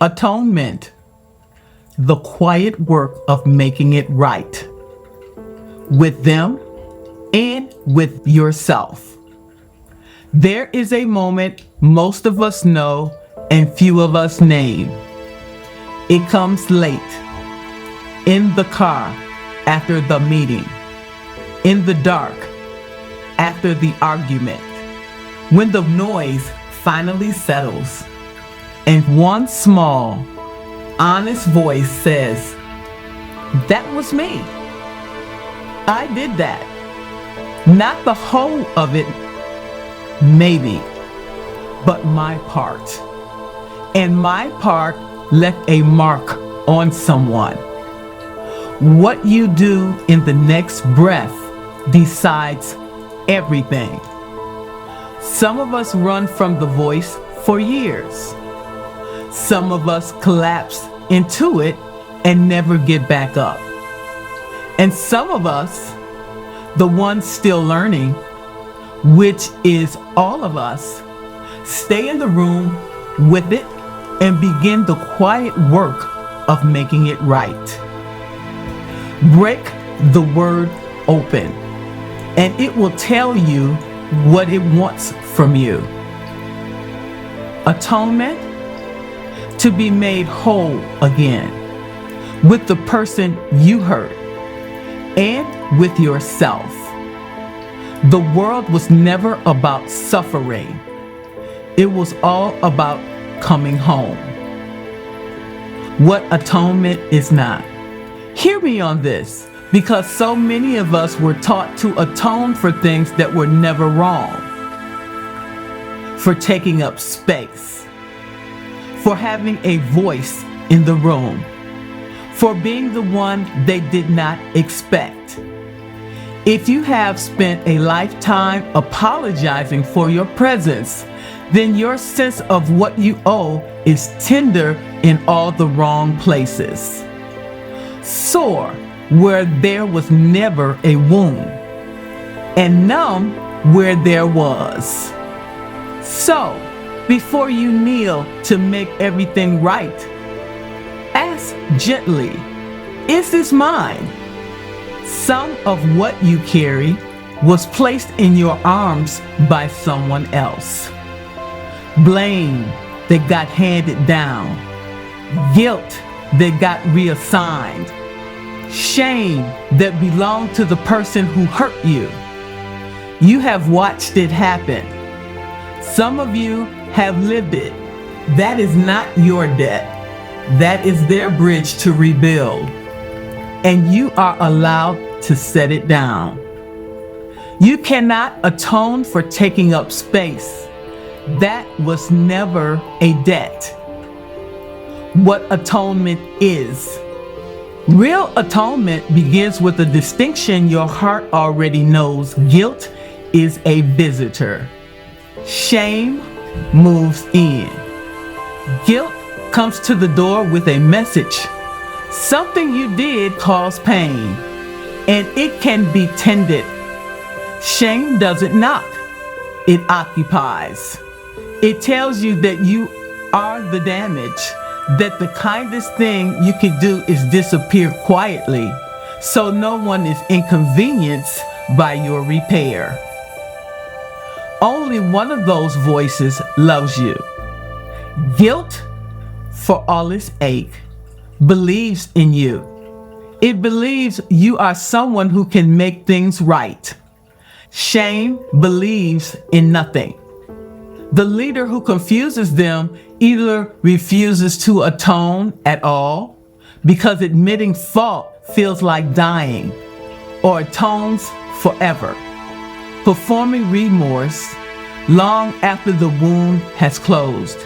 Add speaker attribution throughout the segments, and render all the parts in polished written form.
Speaker 1: Atonement, the quiet work of making it right with them and with yourself. There is a moment most of us know and few of us name. It comes late, in the car after the meeting, in the dark after the argument, when the noise finally settles and one small, honest voice says, "That was me. I did that." Not the whole of it, maybe, but my part. And my part left a mark on someone. What you do in the next breath decides everything. Some of us run from the voice for years. Some of us collapse into it and never get back up. And some of us, the ones still learning, which is all of us, stay in the room with it and begin the quiet work of making it right. Break the word open, and it will tell you what it wants from you. Atonement, to be made whole again with the person you hurt and with yourself. The world was never about suffering. It was all about coming home. What atonement is not. Hear me on this, because so many of us were taught to atone for things that were never wrong. For taking up space, for having a voice in the room, for being the one they did not expect. If you have spent a lifetime apologizing for your presence, then your sense of what you owe is tender in all the wrong places. Sore where there was never a wound, and numb where there was. So, before you kneel to make everything right, ask gently, is this mine? Some of what you carry was placed in your arms by someone else. Blame that got handed down, guilt that got reassigned, shame that belonged to the person who hurt you. You have watched it happen. Some of you have lived it. That is not your debt. That is their bridge to rebuild. And you are allowed to set it down. You cannot atone for taking up space. That was never a debt. What atonement is. Real atonement begins with a distinction your heart already knows. Guilt is a visitor. Shame moves in. Guilt comes to the door with a message. Something you did caused pain, and it can be tended. Shame doesn't knock, it occupies. It tells you that you are the damage, that the kindest thing you can do is disappear quietly, so no one is inconvenienced by your repair. Only one of those voices loves you. Guilt, for all its ache, believes in you. It believes you are someone who can make things right. Shame believes in nothing. The leader who confuses them either refuses to atone at all because admitting fault feels like dying, or atones forever, performing remorse long after the wound has closed,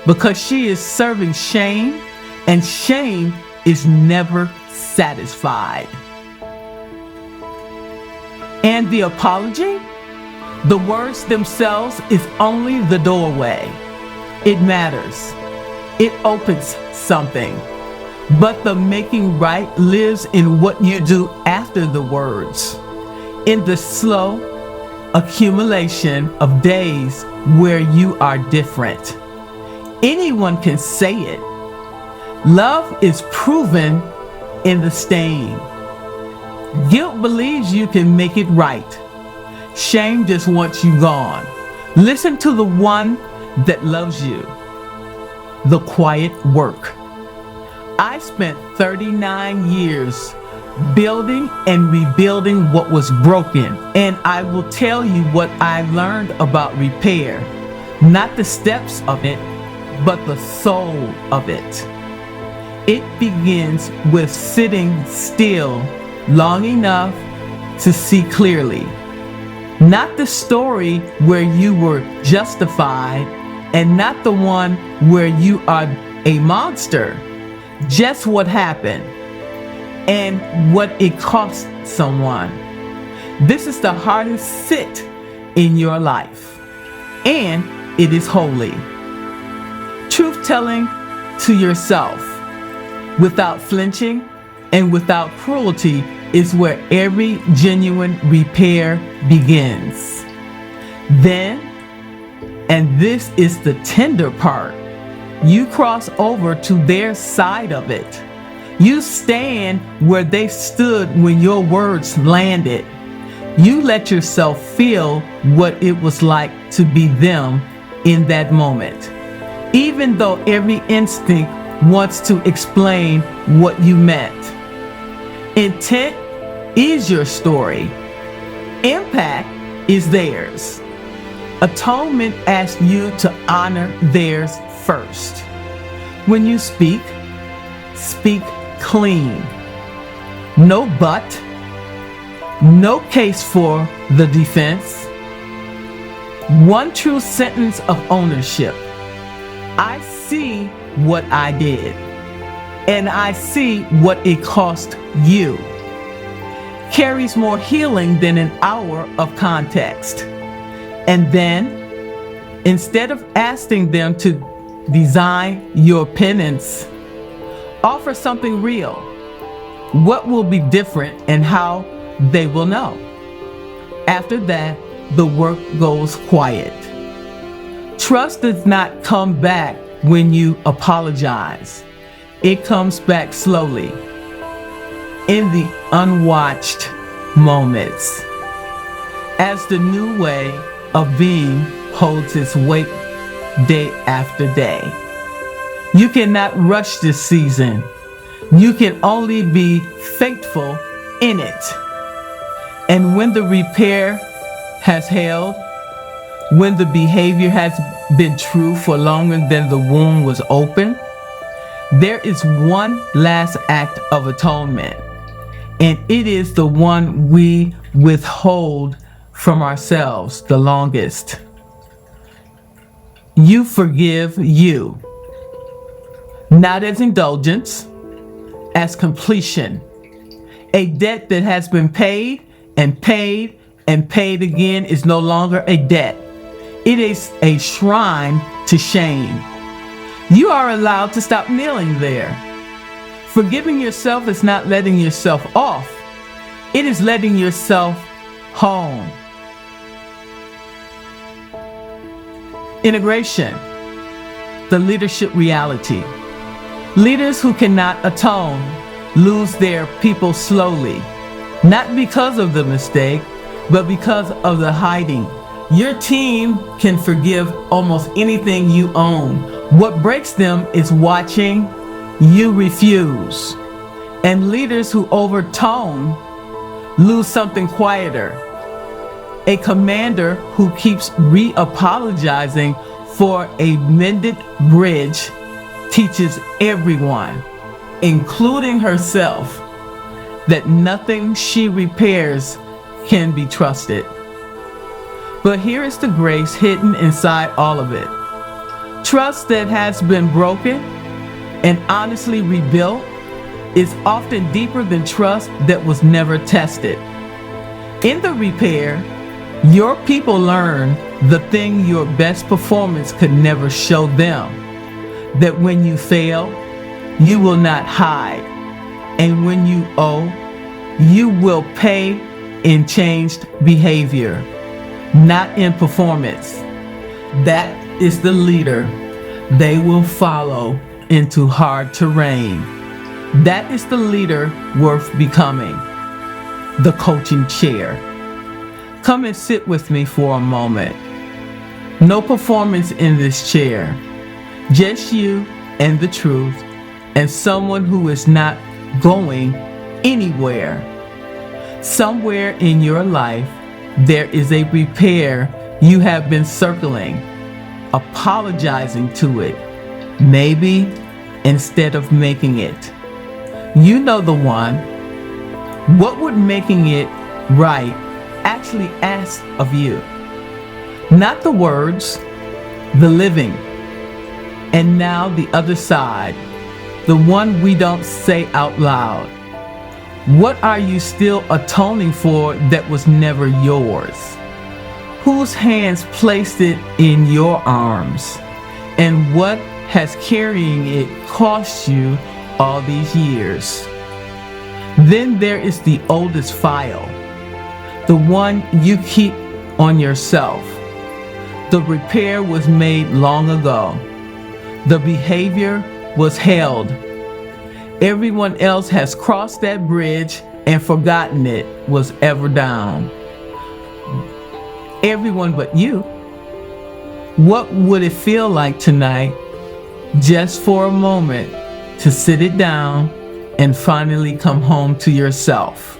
Speaker 1: because she is serving shame, and shame is never satisfied. And the apology? The words themselves is only the doorway. It matters. It opens something. But the making right lives in what you do after the words, in the slow accumulation of days where you are different. Anyone can say it, Love is proven in the staying. Guilt believes you can make it right. Shame just wants you gone. Listen to the one that loves you. The quiet work. I spent 39 years building and rebuilding what was broken, and I will tell you what I learned about repair. Not the steps of it, but the soul of it. It begins with sitting still long enough to see clearly. Not the story where you were justified, and not the one where you are a monster. Just what happened and what it cost someone. This is the hardest sit in your life, and it is holy. Truth-telling to yourself without flinching and without cruelty is where every genuine repair begins. Then, and this is the tender part, you cross over to their side of it. You stand where they stood when your words landed. You let yourself feel what it was like to be them in that moment, even though every instinct wants to explain what you meant. Intent is your story. Impact is theirs. Atonement asks you to honor theirs first. When you speak, speak clean. No but, no case for the defense. One true sentence of ownership. I see what I did, and I see what it cost you. Carries more healing than an hour of context. And then, instead of asking them to design your penance, offer something real. What will be different and how they will know. After that, the work goes quiet. Trust does not come back when you apologize. It comes back slowly, in the unwatched moments, as the new way of being holds its weight day after day. You cannot rush this season. You can only be faithful in it. And when the repair has held, when the behavior has been true for longer than the wound was open, there is one last act of atonement, and it is the one we withhold from ourselves the longest. You forgive you, not as indulgence, as completion. A debt that has been paid and paid and paid again is no longer a debt. It is a shrine to shame. You are allowed to stop kneeling there. Forgiving yourself is not letting yourself off. It is letting yourself home. Integration, the leadership reality. Leaders who cannot atone lose their people slowly, not because of the mistake, but because of the hiding. Your team can forgive almost anything you own. What breaks them is watching you refuse. And leaders who overtone lose something quieter. A commander who keeps re-apologizing for a mended bridge teaches everyone, including herself, that nothing she repairs can be trusted. But here is the grace hidden inside all of it. Trust that has been broken and honestly rebuilt is often deeper than trust that was never tested. In the repair, your people learn the thing your best performance could never show them, that when you fail, you will not hide, and when you owe, you will pay in changed behavior, not in performance. That is the leader they will follow into hard terrain. That is the leader worth becoming. The coaching chair. Come and sit with me for a moment. No performance in this chair. Just you and the truth, and someone who is not going anywhere. Somewhere in your life, there is a repair you have been circling, apologizing to it, maybe instead of making it. You know the one. What would making it right actually ask of you? Not the words, the living. And now the other side, the one we don't say out loud. What are you still atoning for that was never yours? Whose hands placed it in your arms? And what has carrying it cost you all these years? Then there is the oldest file, the one you keep on yourself. The repair was made long ago. The behavior was held. Everyone else has crossed that bridge and forgotten it was ever down. Everyone but you. What would it feel like tonight, just for a moment, to sit it down and finally come home to yourself?